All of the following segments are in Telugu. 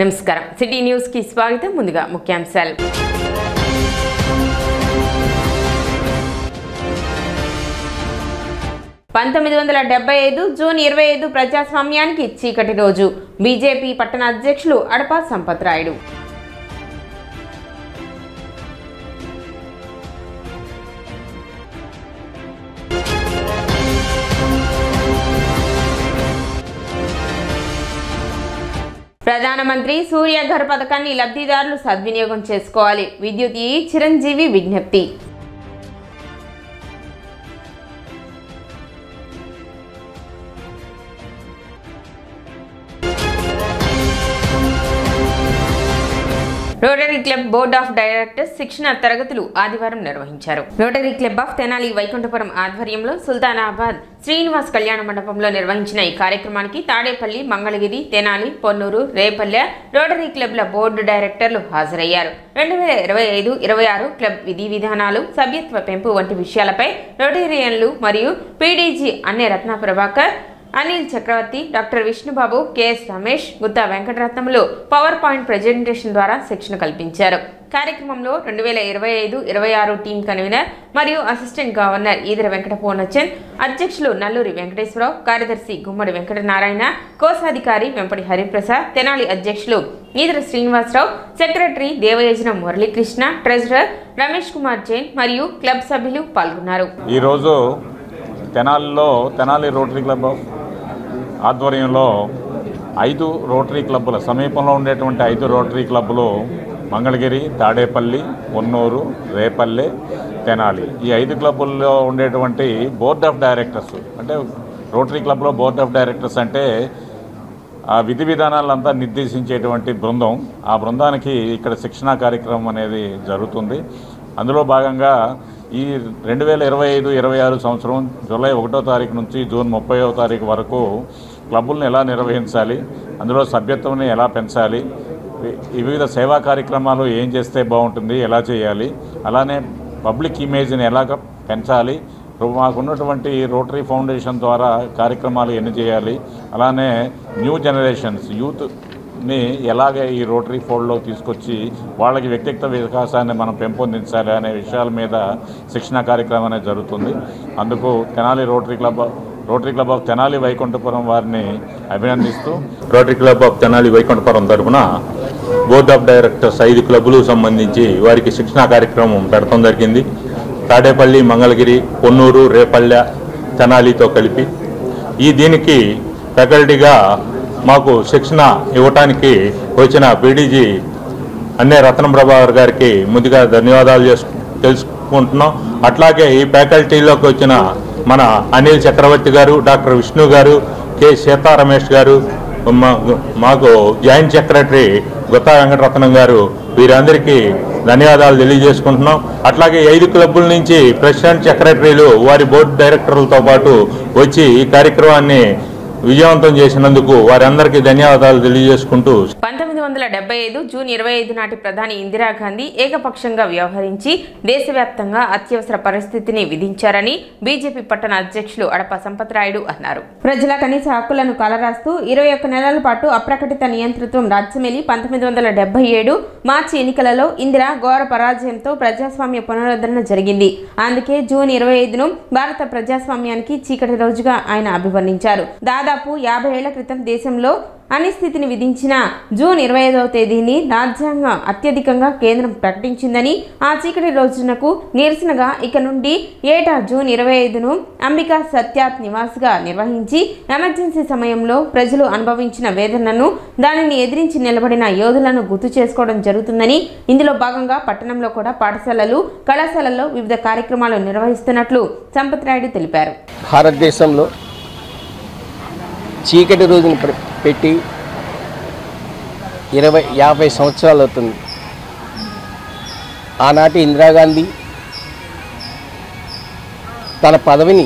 నమస్కారం సిటీ న్యూస్ కి స్వాగతం ముందుగా ముఖ్యాంశాలు 1975 జూన్ 25 ప్రజాస్వామ్యానికి చీకటి రోజు బీజేపీ పట్టణ అధ్యక్షులు అడపా సంపత్ రాయుడు ప్రధానమంత్రి సూర్యఘర్ పథకాన్ని లబ్ధిదారులు సద్వినియోగం చేసుకోవాలి విద్యుత్ చిరంజీవి విజ్ఞప్తి rotary club board of directors శిక్షణ తరగతులు ఆదివారం నిర్వహించారు. Rotary club of Tenali Vaikunthapuram ఆధ్వర్యంలో సుల్తానాబాద్ శ్రీనివాస్ కళ్యాణ మండపంలో నిర్వహించిన ఈ కార్యక్రమానికి తాడేపల్లి, మంగళగిరి, తెనాలి, పొన్నూరు, రేపల్లె రోటరీ క్లబ్ల బోర్డు డైరెక్టర్లు హాజరయ్యారు. 2025-26 క్లబ్ విధి విధానాలు, సభ్యత్వ పెంపు వంటి విషయాలపై రోటేరియన్లు మరియు PDG Anne Ratna Prabhakar, Anil Chakravarthy, doctor Vishnubabu, KS Ramesh, Gutta Venkataratnamulu power point presentation ద్వారా శిక్షణ కల్పించారు. కార్యక్రమంలో 2025-26 టీం కన్వీనర్ మరియు అసిస్టెంట్ గవర్నర్ ఈదర వెంకట పూర్ణచంద్, అధ్యక్షులు నల్లూరి వెంకటేశ్వరరావు, కార్యదర్శి గుమ్మడి వెంకటనారాయణ, కోశాధికారి వెంపటి హరిప్రసాద్, తెనాలి అధ్యక్షులు ఈదర శ్రీనివాసరావు, సెక్రటరీ దేవయజనం మురళీకృష్ణ, ట్రెజరర్ రమేష్ కుమార్ జైన్ మరియు క్లబ్ సభ్యులు పాల్గొన్నారు. ఈరోజు తెనాలి రోటరీ క్లబ్ ఆధ్వర్యంలో 5 రోటరీ క్లబ్బుల సమీపంలో ఉండేటువంటి 5 రోటరీ క్లబ్బులు మంగళగిరి, తాడేపల్లి, పొన్నూరు, రేపల్లె, తెనాలి ఈ 5 క్లబ్బుల్లో ఉండేటువంటి బోర్డ్ ఆఫ్ డైరెక్టర్స్ అంటే రోటరీ క్లబ్లో బోర్డ్ ఆఫ్ డైరెక్టర్స్ అంటే ఆ విధి విధానాలంతా నిర్దేశించేటువంటి బృందం. ఆ బృందానికి ఇక్కడ శిక్షణా కార్యక్రమం అనేది జరుగుతుంది. అందులో భాగంగా ఈ 2025-26 సంవత్సరం జూలై 1వ తారీఖు నుంచి జూన్ 30వ తారీఖు వరకు క్లబ్బులను ఎలా నిర్వహించాలి, అందులో సభ్యత్వాన్ని ఎలా పెంచాలి, వివిధ సేవా కార్యక్రమాలు ఏం చేస్తే బాగుంటుంది, ఎలా చేయాలి, అలానే పబ్లిక్ ఇమేజ్ని ఎలాగ పెంచాలి, మాకున్నటువంటి రోటరీ ఫౌండేషన్ ద్వారా కార్యక్రమాలు ఎన్ని చేయాలి, అలానే న్యూ జనరేషన్స్ యూత్ని ఎలాగే ఈ రోటరీ ఫోల్డ్లో తీసుకొచ్చి వాళ్ళకి వ్యక్తిగత వికాసాన్ని మనం పెంపొందించాలి అనే విషయాల మీద శిక్షణ కార్యక్రమం అనేది జరుగుతుంది. అందుకు Tenali rotary club of Tenali Vaikunthapuram వారిని అభినందిస్తూ rotary club of Tenali Vaikunthapuram తరఫున బోర్డ్ ఆఫ్ డైరెక్టర్స్ 5 క్లబ్బులకు సంబంధించి వారికి శిక్షణా కార్యక్రమం పెడతాం జరిగింది. తాడేపల్లి, మంగళగిరి, పొన్నూరు, రేపల్లె, తెనాలితో కలిపి దీనికి ఫ్యాకల్టీగా మాకు శిక్షణ ఇవ్వటానికి వచ్చిన పీడీజీ అన్నే రత్న ప్రభాకర్ గారికి ముందుగా ధన్యవాదాలు తెలుసుకుంటున్నాం. అట్లాగే ఈ ఫ్యాకల్టీలోకి వచ్చిన మన అనిల్ చక్రవర్తి గారు, డాక్టర్ విష్ణు గారు, కె సీతా రమేష్ గారు, మాకు జాయింట్ సెక్రటరీ గుత్తా వెంకటరత్నం గారు, వీరందరికీ ధన్యవాదాలు తెలియజేసుకుంటున్నాం. అట్లాగే 5 క్లబ్బుల నుంచి ప్రెసిడెంట్, సెక్రటరీలు, వారి బోర్డు డైరెక్టర్లతో పాటు వచ్చి ఈ కార్యక్రమాన్ని విజయవంతం చేసినందుకు వారందరికీ ధన్యవాదాలు తెలియజేసుకుంటూ 1975 జూన్ 25 నాటి ప్రధాని ఇందిరాగాంధీ ఏకపక్షంగా వ్యవహరించి దేశవ్యాప్తంగా అత్యవసర పరిస్థితిని విధించారని బీజేపీ పట్టణ అధ్యక్షులు అడపా సంపత్ రాయుడు అన్నారు. ప్రజల కనీస హక్కులను కాలరాస్తూ 21 నెలల పాటు అప్రకటిత నియంతృత్వం రాజ్యమేలి 1977 మార్చి ఎన్నికలలో ఇందిరా ఘోర పరాజయంతో ప్రజాస్వామ్య పునరుద్ధరణ జరిగింది. అందుకే జూన్ 25ను భారత ప్రజాస్వామ్యానికి చీకటి రోజుగా ఆయన అభివర్ణించారు. దాదాపు 50 ఏళ్ల క్రితం దేశంలో అనిస్థితిని విధించిన జూన్ 25వ తేదీని రాజ్యాంగం అత్యధికంగా కేంద్రం ప్రకటించిందని, ఆ చీకటి రోజునకు నిరసనగా ఇక నుండి ఏటా జూన్ 25ను అంబికా సత్యాత్ నివాస్గా నిర్వహించి ఎమర్జెన్సీ సమయంలో ప్రజలు అనుభవించిన వేదనను, దానిని ఎదిరించి నిలబడిన యోధులను గుర్తు చేసుకోవడం జరుగుతుందని, ఇందులో భాగంగా పట్టణంలో కూడా పాఠశాలలు, కళాశాలల్లో వివిధ కార్యక్రమాలు నిర్వహిస్తున్నట్లు సంపత్ రాయుడు తెలిపారు. భారతదేశంలో చీకటి రోజును పెట్టి 50 సంవత్సరాలు అవుతుంది. ఆనాటి ఇందిరాగాంధీ తన పదవిని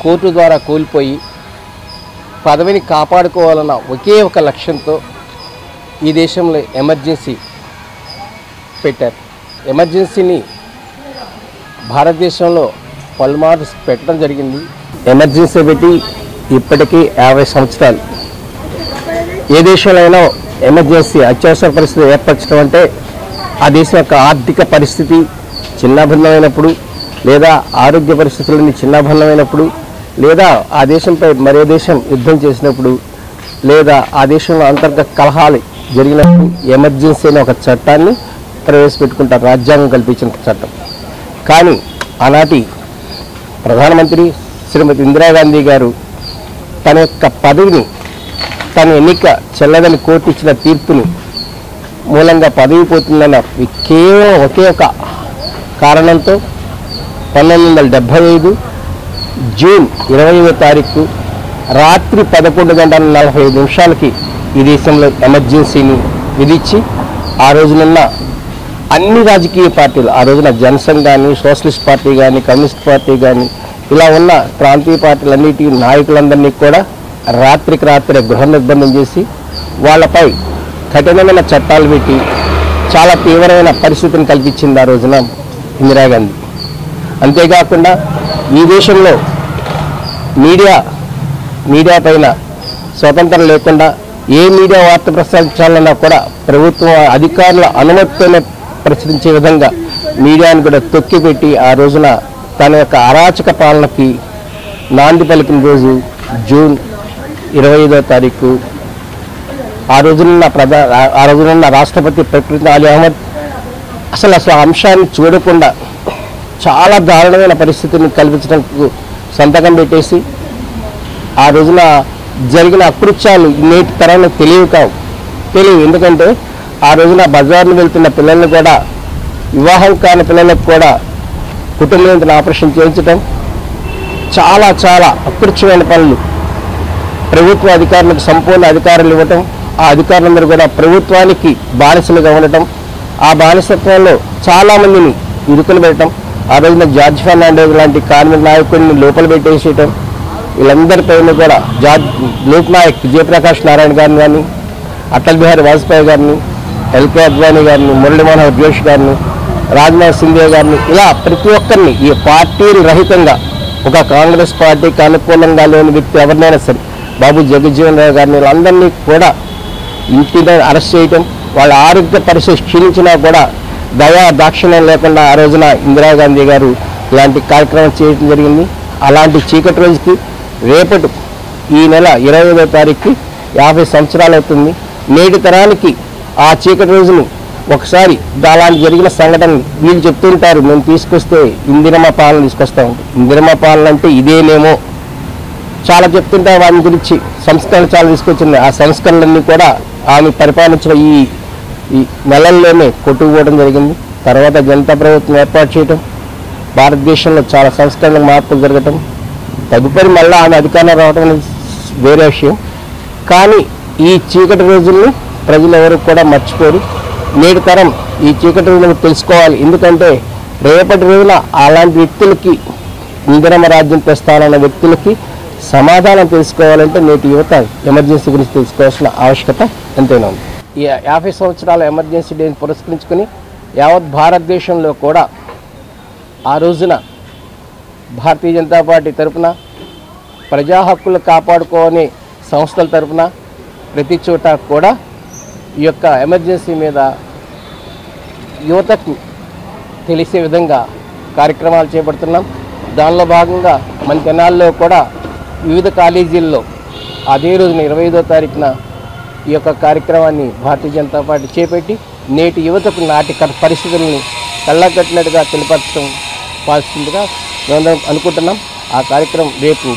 కోర్టు ద్వారా కోల్పోయి పదవిని కాపాడుకోవాలన్న ఒకే ఒక లక్ష్యంతో ఈ దేశంలో ఎమర్జెన్సీ పెట్టారు. ఎమర్జెన్సీని భారతదేశంలో పలుమార్లు పెట్టడం జరిగింది. ఎమర్జెన్సీ పెట్టి ఇప్పటికీ 50 సంవత్సరాలు. ఏ దేశంలో ఎమర్జెన్సీ అత్యవసర పరిస్థితి ఏర్పరచడం అంటే ఆ దేశం యొక్క ఆర్థిక పరిస్థితి చిన్నాభిన్నమైనప్పుడు, లేదా ఆరోగ్య పరిస్థితులన్నీ చిన్నాభిన్నమైనప్పుడు, లేదా ఆ దేశంపై మరో దేశం యుద్ధం చేసినప్పుడు, లేదా ఆ దేశంలో అంతర్గత కలహాలు జరిగినప్పుడు ఎమర్జెన్సీ అనే ఒక చట్టాన్ని ప్రవేశపెట్టుకుంటారు, రాజ్యాంగం కల్పించిన చట్టం. కానీ ఆనాటి ప్రధానమంత్రి శ్రీమతి ఇందిరాగాంధీ గారు తన యొక్క పదవిని, తన ఎన్నిక చెల్లదని కోర్టు ఇచ్చిన తీర్పుని మూలంగా పదవి పోతుందన్న కేవలం ఒకే ఒక కారణంతో 1975 జూన్ 25వ తారీఖు రాత్రి 11:45 ఈ దేశంలో ఎమర్జెన్సీని విధించి ఆ రోజునున్న అన్ని రాజకీయ పార్టీలు, ఆ రోజున జనసంఘ్ కానీ, సోషలిస్ట్ పార్టీ కానీ, కమ్యూనిస్ట్ పార్టీ కానీ, ఇలా ఉన్న ప్రాంతీయ పార్టీలన్నిటి నాయకులందరినీ కూడా రాత్రికి రాత్రి గృహ నిర్బంధం చేసి వాళ్ళపై కఠినమైన చట్టాలు పెట్టి చాలా తీవ్రమైన పరిస్థితిని కల్పించింది ఆ రోజున ఇందిరాగాంధీ. అంతేకాకుండా ఈ దేశంలో మీడియా పైన స్వతంత్రం లేకుండా ఏ మీడియా వార్త ప్రసారించాలన్నా కూడా ప్రభుత్వం అధికారుల అనుమతితోనే ప్రచురించే విధంగా మీడియాను కూడా తొక్కిపెట్టి ఆ రోజున తన యొక్క అరాచక పాలనకి నాంది పలికిన రోజు జూన్ 25వ తారీఖు. ఆ రోజునున్న రాష్ట్రపతి ప్రకృతి అలీ అహ్మద్ అసలు అంశాన్ని చూడకుండా చాలా దారుణమైన పరిస్థితిని కల్పించడానికి సంతకం పెట్టేసి ఆ రోజున జరిగిన అకృత్యాలు నేటి తరానికి తెలియవు. ఎందుకంటే ఆ రోజున బజార్లు వెళ్తున్న పిల్లల్ని కూడా, వివాహం కాని పిల్లలకు కూడా కుటుంబ నియంత్రణ ఆపరేషన్ చేయించడం, చాలా చాలా అకృత్యమైన పనులు, ప్రభుత్వ అధికారులకు సంపూర్ణ అధికారులు ఇవ్వటం, ఆ అధికారులందరూ కూడా ప్రభుత్వానికి బానిసలుగా ఉండటం, ఆ బానిసత్వంలో చాలామందిని ఇరుకులు పెట్టడం, ఆ రోజున జార్జ్ ఫెర్నాండెస్ లాంటి కార్మిక నాయకుడిని లోపల పెట్టేసేయటం, వీళ్ళందరిపైన కూడా లోక్నాయక్ జయప్రకాష్ నారాయణ గారిని కానీ, అటల్ బిహారీ వాజ్పేయి గారిని, ఎల్కే అద్వానీ గారిని, మురళీ మనోహర్ జోషి గారిని, రాజ్నాథ్ సింధియా గారిని, ఇలా ప్రతి ఒక్కరిని ఈ పార్టీలు రహితంగా ఒక కాంగ్రెస్ పార్టీకి అనుకూలంగా లేని వ్యక్తి ఎవరినైనా సరే, బాబు జగజ్జీవన్ రావు గారిని, వీళ్ళందరినీ కూడా ఇంటిని అరెస్ట్ చేయటం, వాళ్ళ ఆరోగ్య పరిస్థితి క్షీణించినా కూడా దయా దాక్షిణ్యం లేకుండా ఆ రోజున ఇందిరాగాంధీ గారు ఇలాంటి కార్యక్రమం చేయడం జరిగింది. అలాంటి చీకటి రోజుకి రేపటి ఈ నెల 25వ తారీఖుకి 50 సంవత్సరాలు అవుతుంది. నేటి తరానికి ఆ చీకటి రోజును ఒకసారి అలాంటి జరిగిన సంఘటన వీళ్ళు చెప్తుంటారు, మేము తీసుకొస్తే ఇందిరమ్మ పాలన తీసుకొస్తాం. ఇందిరమ్మ పాలన అంటే ఇదేనేమో చాలా చెప్తుంటారు. వాటి గురించి సంస్కరణ చాలా తీసుకొచ్చింది. ఆ సంస్కరణలన్నీ కూడా ఆమె పరిపాలించిన ఈ నెలల్లోనే కొట్టుకుపోవడం జరిగింది. తర్వాత జనతా ప్రభుత్వం ఏర్పాటు చేయటం, భారతదేశంలో చాలా సంస్కరణ మార్పులు జరగటం, తదుపరి మళ్ళీ ఆమె అధికారంలో రావడం అనేది వేరే విషయం. కానీ ఈ చీకటి రోజుల్ని ప్రజలు ఎవరు కూడా మర్చిపోరు. నేటి తరం ఈ చీకటి రోజులను తెలుసుకోవాలి. ఎందుకంటే రేపటి రోజున అలాంటి వ్యక్తులకి, ఇందిరమ్మ రాజ్యం తెస్తానన్న వ్యక్తులకి సమాధానం తెలుసుకోవాలంటే నేటి యువత ఎమర్జెన్సీ గురించి తెలుసుకోవాల్సిన ఆవశ్యకత ఎంతైనా ఉంది. ఈ 50 సంవత్సరాల ఎమర్జెన్సీ డేని పురస్కరించుకొని యావత్ భారతదేశంలో కూడా ఆ రోజున భారతీయ జనతా పార్టీ తరఫున, ప్రజా హక్కులు కాపాడుకోని సంస్థల తరఫున ప్రతి చోట కూడా ఈ యొక్క ఎమర్జెన్సీ మీద యువతకు తెలిసే విధంగా కార్యక్రమాలు చేపడుతున్నాం. దానిలో భాగంగా మన తెనాల్లో కూడా వివిధ కాలేజీల్లో అదే రోజున 25వ తారీఖున ఈ యొక్క కార్యక్రమాన్ని భారతీయ జనతా పార్టీ చేపట్టి నేటి యువతకు నాటి పరిస్థితులను కళ్ళకట్టినట్టుగా తెలియపరచడం పాల్సిందిగా మేము అనుకుంటున్నాం. ఆ కార్యక్రమం రేపు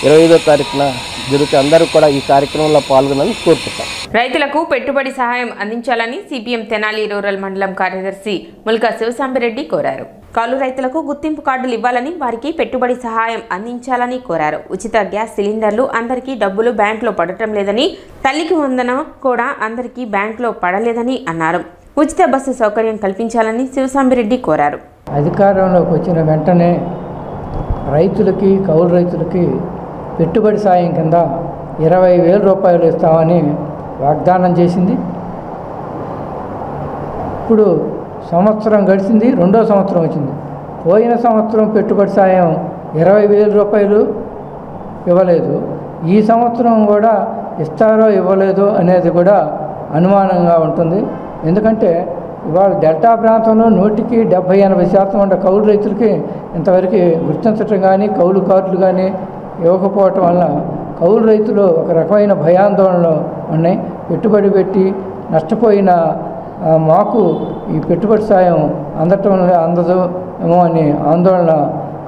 25వ తారీఖున జరిగితే అందరూ కూడా ఈ కార్యక్రమంలో పాల్గొనాలని కోరుకుంటాం. రైతులకు పెట్టుబడి సహాయం అందించాలని సిపిఎం తెనాలి రూరల్ మండలం కార్యదర్శి ముల్కా శివసాంబిరెడ్డి కోరారు. కౌలు రైతులకు గుర్తింపు కార్డులు ఇవ్వాలని, వారికి పెట్టుబడి సహాయం అందించాలని కోరారు. ఉచిత గ్యాస్ సిలిండర్లు అందరికీ డబ్బులు బ్యాంకులో పడటం లేదని, తల్లికి వందనం కూడా అందరికీ బ్యాంకులో పడలేదని అన్నారు. ఉచిత బస్సు సౌకర్యం కల్పించాలని శివసాంబిరెడ్డి కోరారు. అధికారంలోకి వచ్చిన వెంటనే రైతులకి, కౌలు రైతులకి పెట్టుబడి సాయం కింద 20,000 రూపాయలు ఇస్తామని వాగ్దానం చేసింది. ఇప్పుడు సంవత్సరం గడిచింది, 2వ సంవత్సరం వచ్చింది. పోయిన సంవత్సరం పెట్టుబడి సాయం 20,000 రూపాయలు ఇవ్వలేదు. ఈ సంవత్సరం కూడా ఇస్తారో ఇవ్వలేదో అనేది కూడా అనుమానంగా ఉంటుంది. ఎందుకంటే ఇవాళ డెల్టా ప్రాంతంలో 100కి 70-80% ఉన్న కౌలు రైతులకి ఇంతవరకు గుర్తించడం కానీ కౌలు కార్డులు కానీ ఇవ్వకపోవటం వల్ల కౌలు రైతులు ఒక రకమైన భయాందోళనలు ఉన్నాయి. పెట్టుబడి పెట్టి నష్టపోయిన మాకు ఈ పెట్టుబడి సాయం అందదు ఏమో అని ఆందోళన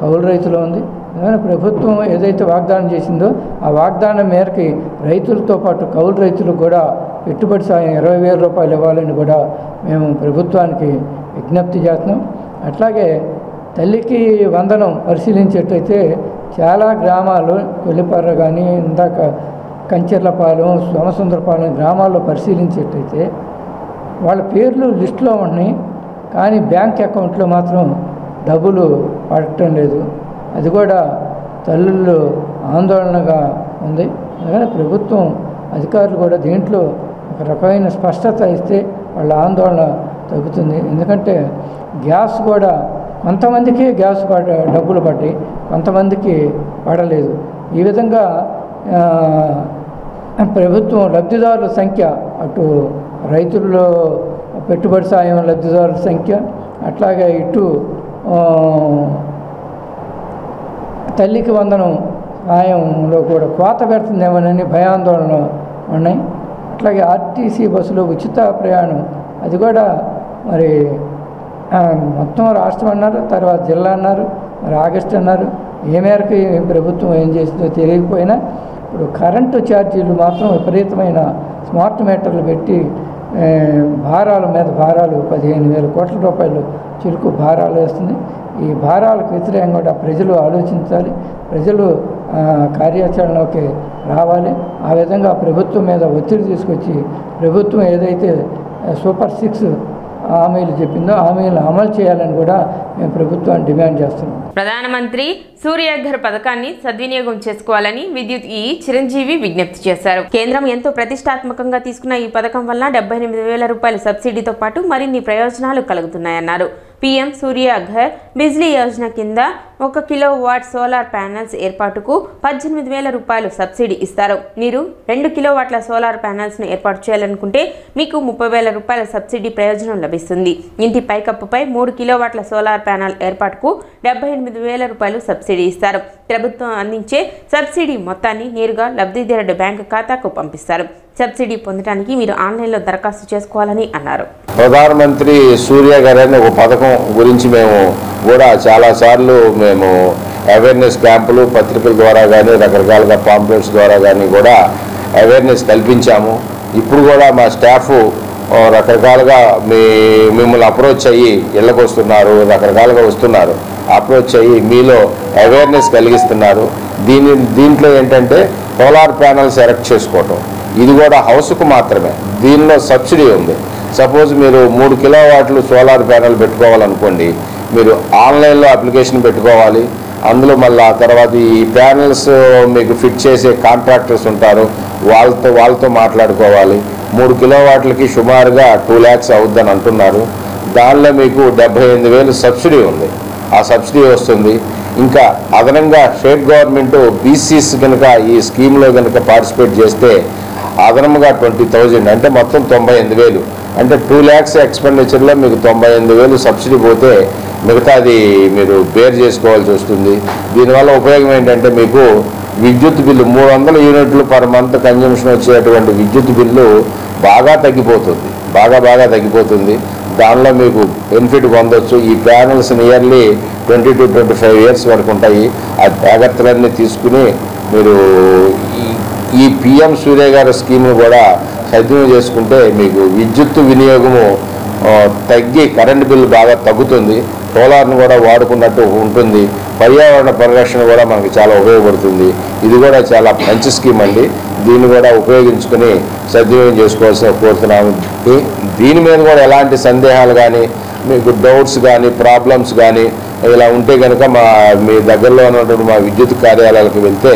కౌలు రైతులో ఉంది. అందుకని ప్రభుత్వం ఏదైతే వాగ్దానం చేసిందో ఆ వాగ్దానం మేరకి రైతులతో పాటు కౌలు రైతులకు కూడా పెట్టుబడి సాయం 20,000 రూపాయలు ఇవ్వాలని కూడా మేము ప్రభుత్వానికి విజ్ఞప్తి చేస్తున్నాం. అట్లాగే తల్లికి వందనం పరిశీలించేటైతే చాలా గ్రామాలు కొల్లిపర్ర కానీ ఇందాక కంచెర్లపాలెం సోమసుందరపాలెం గ్రామాల్లో పరిశీలించేటైతే వాళ్ళ పేర్లు లిస్టులో ఉన్నాయి, కానీ బ్యాంక్ అకౌంట్లో మాత్రం డబ్బులు పడటం లేదు. అది కూడా తల్లులు ఆందోళనగా ఉంది. అందుకని ప్రభుత్వం అధికారులు కూడా దీంట్లో ఒక రకమైన స్పష్టత ఇస్తే వాళ్ళ ఆందోళన తగ్గుతుంది. ఎందుకంటే గ్యాస్ కూడా కొంతమందికి గ్యాస్ డబ్బులు పడ్డాయి, కొంతమందికి పడలేదు. ఈ విధంగా ప్రభుత్వం లబ్ధిదారుల సంఖ్య అటు రైతుల్లో పెట్టుబడి సాయం లబ్ధిదారుల సంఖ్య అట్లాగే ఇటు తల్లికి వందనం సాయంలో కూడా కోత పెడుతుందేమోనని భయాందోళన ఉన్నాయి. అట్లాగే ఆర్టీసీ బస్సులో ఉచిత ప్రయాణం అది కూడా మరి మొత్తం రాష్ట్రం అన్నారు, తర్వాత జిల్లా అన్నారు, మరి ఆగస్టు అన్నారు. ఏ మేరకు ప్రభుత్వం ఏం చేసిందో తెలియకపోయినా ఇప్పుడు కరెంటు ఛార్జీలు మాత్రం విపరీతమైన స్మార్ట్ మీటర్లు పెట్టి భారాల మీద భారాలు 15,000 కోట్ల రూపాయలు చురుకు భారాలు వేస్తుంది. ఈ భారాలకు వ్యతిరేకంగా కూడా ప్రజలు ఆలోచించాలి, ప్రజలు కార్యాచరణలోకి రావాలి. ఆ విధంగా ప్రభుత్వం మీద ఒత్తిడి తీసుకొచ్చి ప్రభుత్వం ఏదైతే సూపర్ 6 హామీలు చెప్పిందో హామీలను అమలు చేయాలని కూడా మేము ప్రభుత్వాన్ని డిమాండ్ చేస్తున్నాం. ప్రధానమంత్రి సూర్యఘర్ పథకాన్ని సద్వినియోగం చేసుకోవాలని విద్యుత్ చిరంజీవి విజ్ఞప్తి చేశారు. కేంద్రం ఎంతో ప్రతిష్టాత్మకంగా తీసుకున్న ఈ పథకం వల్ల 78,000 రూపాయల సబ్సిడీతో పాటు మరిన్ని ప్రయోజనాలు కలుగుతున్నాయన్నారు. పీఎం సూర్యఘర్ బిజ్లీ యోజన కింద 1 కిలోవాట్ సోలార్ ప్యానెల్స్ ఏర్పాటుకు 18,000 రూపాయలు సబ్సిడీ ఇస్తారు. మీరు 2 కిలోవాట్ల సోలార్ ప్యానెల్స్ను ఏర్పాటు చేయాలనుకుంటే మీకు 30,000 రూపాయల సబ్సిడీ ప్రయోజనం లభిస్తుంది. ఇంటి పైకప్పుపై 3 కిలోవాట్ల సోలార్ ప్యానెల్ ఏర్పాటుకు 78,000 రూపాయలు సబ్సిడీ ఇస్తారు. ప్రభుత్వం అందించే సబ్సిడీ మొత్తాన్ని నేరుగా లబ్ధిదారుడి బ్యాంకు ఖాతాకు పంపిస్తారు. సబ్సిడీ పొందడానికి మీరు ఆన్లైన్లో దరఖాస్తు చేసుకోవాలని అన్నారు. ప్రధానమంత్రి సూర్యఘర్ అనే ఒక పథకం గురించి మేము కూడా చాలాసార్లు మేము అవేర్నెస్ క్యాంపులు పత్రికల ద్వారా కానీ రకరకాలుగా పాంప్లెట్స్ ద్వారా కానీ కూడా అవేర్నెస్ కల్పించాము. ఇప్పుడు కూడా మా స్టాఫ్ రకరకాలుగా మిమ్మల్ని అప్రోచ్ అయ్యి ఇళ్ళకు వస్తున్నారు, రకరకాలుగా వస్తున్నారు, అప్రోచ్ అయ్యి మీలో అవేర్నెస్ కలిగిస్తున్నారు. దీంట్లో ఏంటంటే సోలార్ ప్యానల్స్ ఎరెక్ట్ చేసుకోవటం ఇది కూడా హౌస్కు మాత్రమే. దీనిలో సబ్సిడీ ఉంది. సపోజ్ మీరు 3 కిలోవాట్లు సోలార్ ప్యానల్ పెట్టుకోవాలనుకోండి, మీరు ఆన్లైన్లో అప్లికేషన్ పెట్టుకోవాలి. అందులో మళ్ళీ తర్వాత ఈ ప్యానల్స్ మీకు ఫిట్ చేసే కాంట్రాక్టర్స్ ఉంటారు, వాళ్ళతో మాట్లాడుకోవాలి. 3 కిలోవాట్లకి సుమారుగా 2 lakhs అవుద్దని అంటున్నారు. దానిలో మీకు 78,000 సబ్సిడీ ఉంది. ఆ సబ్సిడీ వస్తుంది. ఇంకా అదనంగా స్టేట్ గవర్నమెంట్ బీసీస్ కనుక ఈ స్కీమ్లో కనుక పార్టిసిపేట్ చేస్తే అదనంగా 20,000 అంటే మొత్తం 98,000 అంటే 2 lakhs ఎక్స్పెండిచర్లో మీకు 98,000 సబ్సిడీ పోతే మిగతాది మీరు బేర్ చేసుకోవాల్సి వస్తుంది. దీనివల్ల ఉపయోగం ఏంటంటే మీకు విద్యుత్ బిల్లు 300 యూనిట్లు పర్ మంత్ కన్జంప్షన్ వచ్చేటువంటి విద్యుత్ బిల్లు బాగా తగ్గిపోతుంది. దానిలో మీకు బెనిఫిట్ పొందొచ్చు. ఈ ప్యానల్స్ నియర్లీ 20 to 25 years వరకు ఉంటాయి. ఆ జాగ్రత్తలన్నీ తీసుకుని మీరు ఈ పిఎం సూర్యఘర్ స్కీమ్ను కూడా సద్వినియోగం చేసుకుంటే మీకు విద్యుత్ వినియోగము తగ్గి కరెంటు బిల్లు బాగా తగ్గుతుంది. సోలార్ను కూడా వాడుకున్నట్టు ఉంటుంది. పర్యావరణ పరిరక్షణ కూడా మనకు చాలా ఉపయోగపడుతుంది. ఇది కూడా చాలా మంచి స్కీమ్ అండి. దీన్ని కూడా ఉపయోగించుకొని సద్వినియోగం చేసుకోవాల్సిన కోరుతున్నాము. దీని మీద కూడా ఎలాంటి సందేహాలు కానీ మీకు డౌట్స్ కానీ ప్రాబ్లమ్స్ కానీ ఇలా ఉంటే కనుక మీ దగ్గరలో ఉన్నటువంటి మా విద్యుత్ కార్యాలయాలకు వెళ్తే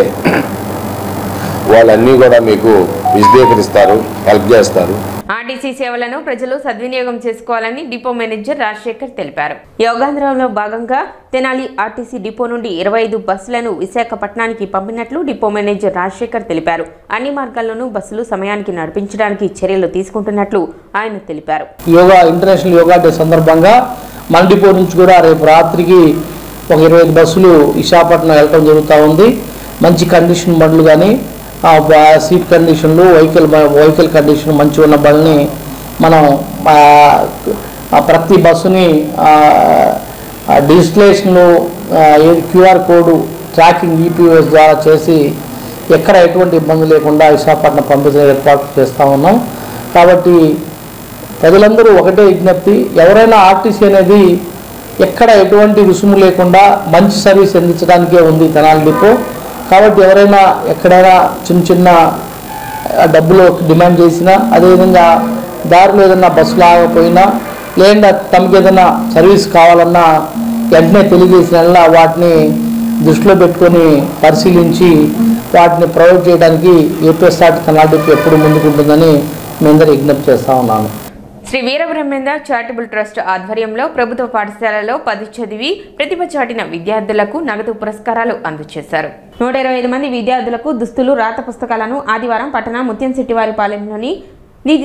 వాళ్ళన్నీ కూడా మీకు విశదీకరిస్తారు, హెల్ప్ చేస్తారు. ఆర్టీసీ సేవలను ప్రజలు సద్వినియోగం చేసుకోవాలని డిపో మేనేజర్ రాజశేఖర్ తెలిపారు. యోగాంధ్రంలో భాగంగా తెనాలి ఆర్టీసీ డిపో నుండి 25 బస్సులను విశాఖపట్నానికి పంపినట్లు డిపో మేనేజర్ రాజశేఖర్ తెలిపారు. అన్ని మార్గాల్లోనూ బస్సులు సమయానికి నడిపించడానికి చర్యలు తీసుకుంటున్నట్లు ఆయన తెలిపారు. యోగా ఇంటర్నేషనల్ యోగా డే సందర్భంగా మన డిపో నుంచి కూడా రేపు రాత్రికి ఒక 25 బస్సులు విశాఖపట్నం వెళ్ళడం జరుగుతూ ఉంది. మంచి కండిషన్ బండ్లు కానీ సీట్ కండిషన్లు వెహికల్ కండిషన్ మంచి ఉన్న బండ్ని మనం ప్రతి బస్సుని digitalization QR code tracking EPS ద్వారా చేసి ఎక్కడ ఎటువంటి ఇబ్బంది లేకుండా విశాఖపట్నం పంపించే ఏర్పాటు చేస్తూ ఉన్నాం. కాబట్టి ప్రజలందరూ ఒకటే విజ్ఞప్తి, ఎవరైనా ఆర్టీసీ అనేది ఎక్కడ ఎటువంటి రుసుము లేకుండా మంచి సర్వీస్ అందించడానికే ఉంది తెనాలి డిపో. కాబట్టి ఎవరైనా ఎక్కడైనా చిన్న డబ్బులు డిమాండ్ చేసినా, అదేవిధంగా దారిలో ఏదైనా బస్సు లాగకపోయినా లేదా తమకు ఏదైనా సర్వీస్ కావాలన్నా వెంటనే తెలియజేసిన వాటిని దృష్టిలో పెట్టుకొని పరిశీలించి వాటిని ప్రొవైడ్ చేయడానికి ఏపీఎస్ఆర్టీ తెనాలి డిపో ఎప్పుడు ముందుకుంటుందని మీ అందరూ విజ్ఞప్తి చేస్తూ ఉన్నాను. శ్రీ వీరబ్రహ్మేంద్ర చారిటబుల్ ట్రస్ట్ ఆధ్వర్యంలో ప్రభుత్వ పాఠశాలలో 10 చదివి ప్రతిభ చాటిన విద్యార్థులకు నగదు పురస్కారాలు అందజేశారు. 125 మంది విద్యార్థులకు దుస్తులు, రాత పుస్తకాలను ఆదివారం పట్టణ ముత్యంశెట్టివారిపాలెంలోని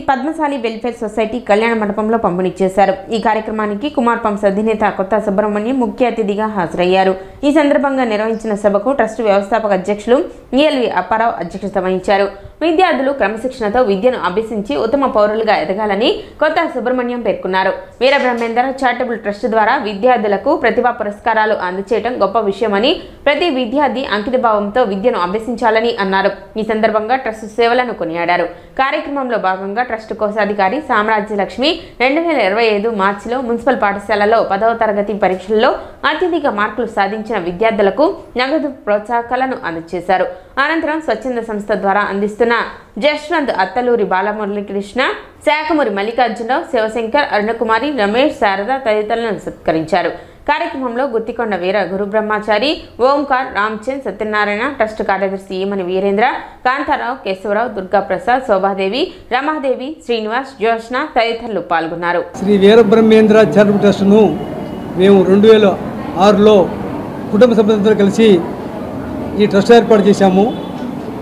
పద్మశాలి వెల్ఫేర్ సొసైటీ కళ్యాణ మండపంలో పంపిణీ చేశారు. ఈ కార్యక్రమానికి కుమార్ పంప్స్ అధినేత కొత్త సుబ్రహ్మణ్యం ముఖ్య అతిథిగా హాజరయ్యారు. ఈ సందర్భంగా నిర్వహించిన సభకు ట్రస్ట్ వ్యవస్థాపక అధ్యక్షులు ఈఎల్వి అప్పారావు అధ్యక్షత వహించారు. విద్యార్థులు క్రమశిక్షణతో విద్యను అభ్యసించి ఉత్తమ పౌరులుగా ఎదగాలని కొత్త సుబ్రహ్మణ్యం పేర్కొన్నారు. వీరబ్రహ్మేంద్ర చారిటబుల్ ట్రస్ట్ ద్వారా విద్యార్థులకు ప్రతిభా పురస్కారాలు అందజేయడం గొప్ప విషయమని, ప్రతి విద్యార్థి అంకితభావంతో విద్యను అభ్యసించాలని అన్నారు. ఈ సందర్భంగా ట్రస్ట్ సేవలను కొనియాడారు. కార్యక్రమంలో భాగంగా ట్రస్ట్ కోశాధికారి సామ్రాజ్యలక్ష్మి 2025 మార్చిలో మున్సిపల్ పాఠశాలలో 10వ తరగతి పరీక్షల్లో అత్యధిక మార్కులు సాధించిన విద్యార్థులకు నగదు ప్రోత్సాహకాలను అందజేశారు. అనంతరం స్వచ్ఛంద సంస్థ ద్వారా అందిస్తున్న జశ్వంత్, అత్తలూరి బాలమురళీకృష్ణ, శాఖమూరి మల్లికార్జునరావు, శివశంకర్, అరుణకుమారి, రమేష్, శారద తదితరులను సత్కరించారు. కార్యక్రమంలో గుత్తికొండ వీర గురుబ్రహ్మచారి, ఓంకార్, రామ్చంద్, సత్యనారాయణ, ట్రస్ట్ కార్యదర్శి ఈమని వీరేంద్ర, కాంతారావు, కేశవరావు, దుర్గాప్రసాద్, శోభాదేవి, రమాదేవి, శ్రీనివాస్, జ్యోష్ణ తదితరులు పాల్గొన్నారు. శ్రీ వీరబ్రహ్మేంద్ర చారిటబుల్ ట్రస్ట్ను మేము 2006లో కుటుంబ సభ్యులందరూ కలిసి ఈ ట్రస్ట్ ఏర్పాటు చేశాము.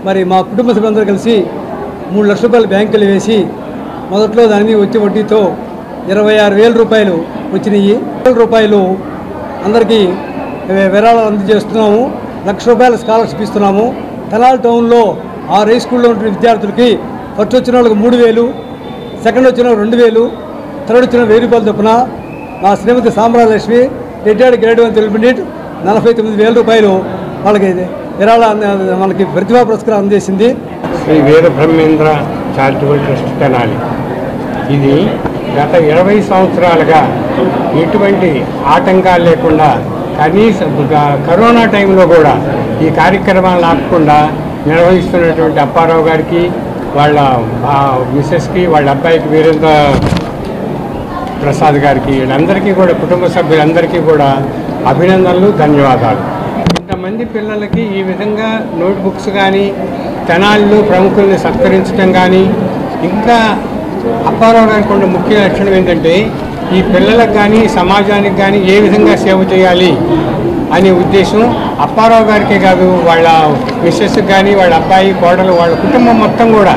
మరి మా కుటుంబ సభ్యులందరూ కలిసి 3 లక్షల రూపాయలు బ్యాంకులు వేసి మొదట్లో దాని మీద వచ్చే వడ్డీతో 26,000 రూపాయలు వచ్చినాయి. రూపాయలు అందరికీ విరాళాలు అందజేస్తున్నాము. 1,00,000 రూపాయల స్కాలర్షిప్ ఇస్తున్నాము. తెనాలి టౌన్లో 6 హై స్కూల్లో ఉంటున్న విద్యార్థులకి ఫస్ట్ వచ్చిన వాళ్ళకి 3,000, సెకండ్ వచ్చిన 2,000, థర్డ్ వచ్చిన 1,000 రూపాయలు చొప్పున మా శ్రీమతి సామ్రాజ్యలక్ష్మి రిటైర్డ్ గ్రేడ్ 1 తెలుగు పండిట్ 49,000 రూపాయలు వాళ్ళకి విరాళ మనకి ప్రతిభా పురస్కారం అందజేసింది. శ్రీ వీరబ్రహ్మేంద్ర చారిటబుల్ ట్రస్ట్ తెనాలి ఇది గత 20 సంవత్సరాలుగా ఎటువంటి ఆటంకాలు లేకుండా, కనీసం కరోనా టైంలో కూడా ఈ కార్యక్రమాలను ఆపకుండా నిర్వహిస్తున్నటువంటి అప్పారావు గారికి, వాళ్ళ మిస్సెస్కి, వాళ్ళ అబ్బాయికి వీరేంద్ర ప్రసాద్ గారికి, వీళ్ళందరికీ కూడా కుటుంబ సభ్యులందరికీ కూడా అభినందనలు, ధన్యవాదాలు. ఇంతమంది పిల్లలకి ఈ విధంగా నోట్బుక్స్ కానీ, తెనాలిలో ప్రముఖుల్ని సత్కరించడం కానీ, ఇంకా అప్పారావు గారికి ఉన్న ముఖ్య లక్షణం ఏంటంటే ఈ పిల్లలకు కానీ సమాజానికి కానీ ఏ విధంగా సేవ చేయాలి అనే ఉద్దేశం అప్పారావు గారికే కాదు, వాళ్ళ మిస్సెస్కి కానీ, వాళ్ళ అబ్బాయి, కోడలు, వాళ్ళ కుటుంబం మొత్తం కూడా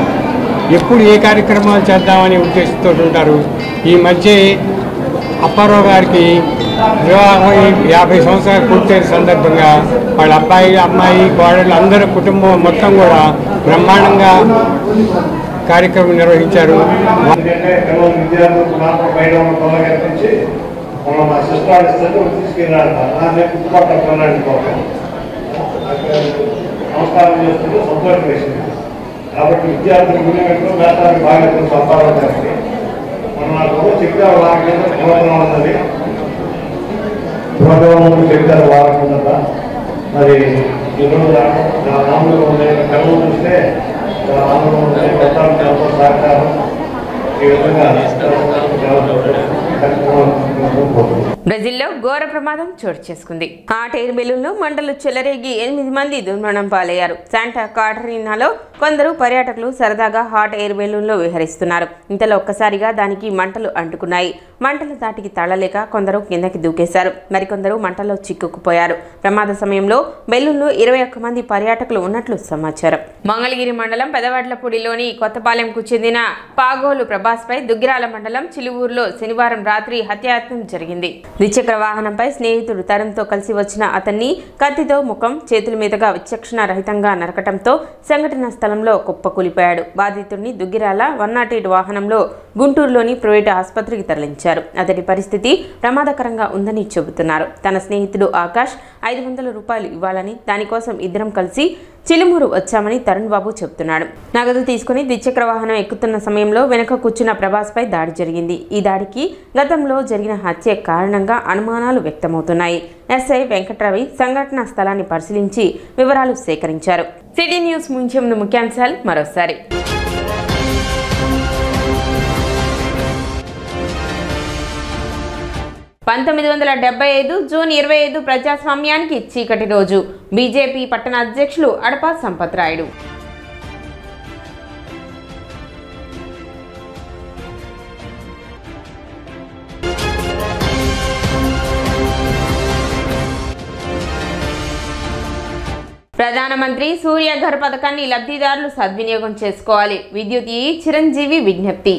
ఎప్పుడు ఏ కార్యక్రమాలు చేద్దామనే ఉద్దేశంతో ఉంటారు. ఈ మధ్య అప్పారావు గారికి వివాహం 50 సంవత్సరాలు పూర్తయిన సందర్భంగా వాళ్ళ అబ్బాయి, అమ్మాయి, కోడలు అందరూ కుటుంబం మొత్తం కూడా బ్రహ్మాండంగా కార్యక్రమం నిర్వహించారు. కాబట్టి విద్యార్థులు గురించి వేస్తానికి బాగా సంపాదించాలి. మనం చెప్తారు వారికి ఉన్నది భగవంతుడు చెప్తారు వారికి ఉన్నదా. మరి ఈరోజు రాములు ఉన్నాయి, కళ్ళు చూస్తే రాములు ఉన్నాయి, మొత్తానికి ఎంతో సహకారం ఈ విధంగా బ్రెజిల్లో ఘోర ప్రమాదం చోటు చేసుకుంది. హాట్ ఎయిర్ బెలూన్లో మంటలు చెలరేగి 8 మంది దుర్మరణం పాలయ్యారు. శాంటా కాటరీనాలో కొందరు పర్యాటకులు సరదాగా హాట్ ఎయిర్ బెలూన్లో విహరిస్తున్నారు. ఇంతలో ఒక్కసారిగా దానికి మంటలు అంటుకున్నాయి. మంటల దాటికి తాళలేక కొందరు కిందకి దూకేశారు. మరికొందరు మంటల్లో చిక్కుకుపోయారు. ప్రమాద సమయంలో బెలూన్లో 21 మంది పర్యాటకులు ఉన్నట్లు సమాచారం. మంగళగిరి మండలం పెదవడ్లపూడిలోని కొత్తపాలెంకు చెందిన పాగోలు ప్రభాస్పై దుగ్గిరాల మండలం చిలువూరులో శనివారం రాత్రి హత్యాయత్నం జరిగింది. ద్విచక్ర వాహనంపై స్నేహితుడు తరుణ్తో కలిసి వచ్చిన అతన్ని కత్తితో ముఖం, చేతుల మీదుగా విచక్షణ రహితంగా నరకటంతో సంఘటన స్థలంలో కుప్పకూలిపోయాడు. బాధితుడిని దుగ్గిరాల 108 వాహనంలో గుంటూరులోని ప్రైవేటు ఆసుపత్రికి తరలించారు. అతడి పరిస్థితి ప్రమాదకరంగా ఉందని చెబుతున్నారు. తన స్నేహితుడు ఆకాష్ 500 రూపాయలు ఇవ్వాలని, దానికోసం ఇద్దరం కలిసి చిలుమూరు వచ్చామని తరుణ్ బాబు చెబుతున్నాడు. నగదు తీసుకుని ద్విచక్ర వాహనం ఎక్కుతున్న సమయంలో వెనక కూర్చున్న ప్రభాస్పై దాడి జరిగింది. ఈ దాడికి గతంలో జరిగిన హత్య కారణంగా అనుమానాలు వ్యక్తమవుతున్నాయి. ఎస్ఐ వెంకట్రవి సంఘటనా స్థలాన్ని పరిశీలించి వివరాలు సేకరించారు. సిటీ న్యూస్ ముంచే ముందు ముఖ్యాంశాలు మరోసారి. 1975 జూన్ 25 ప్రజాస్వామ్యానికి చీకటి రోజు. బీజేపీ పట్టణ అధ్యక్షులు అడప సంపత్ రాయుడు. ప్రధానమంత్రి సూర్యఘర్ పథకాన్ని లబ్ధిదారులు సద్వినియోగం చేసుకోవాలి. విద్యుత్ చిరంజీవి విజ్ఞప్తి.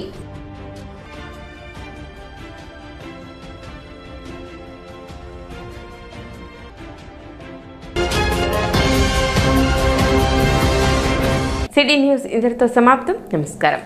సిటీ న్యూస్ ఇంతటితో సమాప్తం. నమస్కారం.